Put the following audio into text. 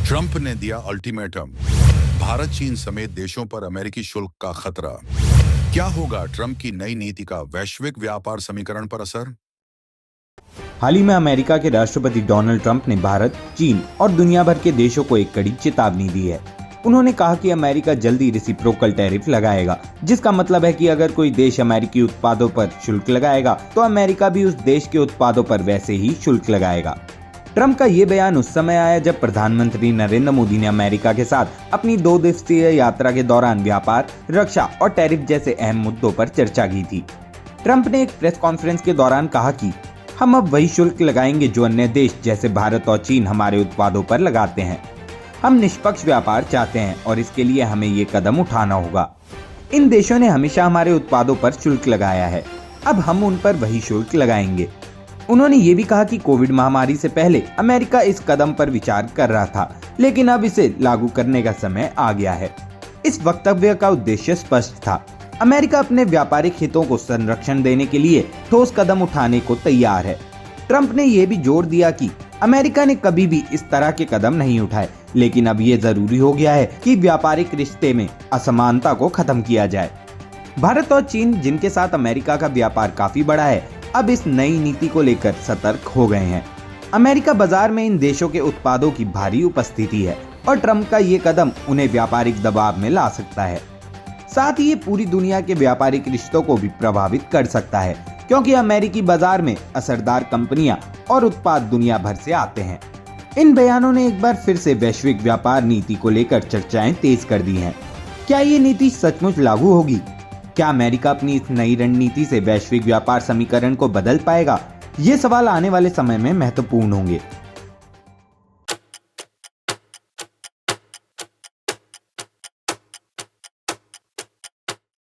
Trump ने दिया ultimatum, Bharat चीन समेत देशों पर अमेरिकी शुल्क का खतरा। क्या होगा ट्रंप की नई नीति का वैश्विक व्यापार समीकरण पर असर? हाल ही में अमेरिका के राष्ट्रपति डोनाल्ड ट्रंप ने भारत, चीन और दुनिया भर के देशों को एक कड़ी चेतावनी दी है। उन्होंने कहा कि अमेरिका जल्दी रेसिप्रोकल टैरिफ लगाएगा, जिसका मतलब है कि अगर कोई देश अमेरिकी उत्पादों पर शुल्क लगाएगा तो अमेरिका भी उस देश के उत्पादों पर वैसे ही शुल्क लगाएगा। ट्रंप का ये बयान उस समय आया जब प्रधानमंत्री नरेंद्र मोदी ने अमेरिका के साथ अपनी 2 दिवसीय यात्रा के दौरान व्यापार, रक्षा और टैरिफ जैसे अहम मुद्दों पर चर्चा की थी। ट्रंप ने एक प्रेस कॉन्फ्रेंस के दौरान कहा कि हम अब वही शुल्क लगाएंगे जो अन्य देश जैसे भारत और चीन हमारे उत्पादों पर लगाते हैं। हम निष्पक्ष व्यापार चाहते हैं और इसके लिए हमें ये कदम उठाना होगा। इन देशों ने हमेशा हमारे उत्पादों पर शुल्क लगाया है, अब हम उन पर वही शुल्क लगाएंगे। उन्होंने ये भी कहा कि कोविड महामारी से पहले अमेरिका इस कदम पर विचार कर रहा था, लेकिन अब इसे लागू करने का समय आ गया है। इस वक्तव्य का उद्देश्य स्पष्ट था। अमेरिका अपने व्यापारिक हितों को संरक्षण देने के लिए ठोस कदम उठाने को तैयार है। ट्रंप ने यह भी जोर दिया कि अमेरिका ने कभी भी इस तरह के कदम नहीं उठाए, लेकिन अब ये जरूरी हो गया है कि व्यापारिक रिश्ते में असमानता को खत्म किया जाए। भारत और चीन, जिनके साथ अमेरिका का व्यापार काफी बड़ा है, अब इस नई नीति को लेकर सतर्क हो गए हैं। अमेरिका बाजार में इन देशों के उत्पादों की भारी उपस्थिति है और ट्रंप का ये कदम उन्हें व्यापारिक दबाव में ला सकता है। साथ ही ये पूरी दुनिया के व्यापारिक रिश्तों को भी प्रभावित कर सकता है, क्योंकि अमेरिकी बाजार में असरदार कंपनियां और उत्पाद दुनिया भर से आते हैं। इन बयानों ने एक बार फिर से वैश्विक व्यापार नीति को लेकर चर्चाएं तेज कर दी हैं। क्या ये नीति सचमुच लागू होगी? क्या अमेरिका अपनी इस नई रणनीति से वैश्विक व्यापार समीकरण को बदल पाएगा? ये सवाल आने वाले समय में महत्वपूर्ण होंगे।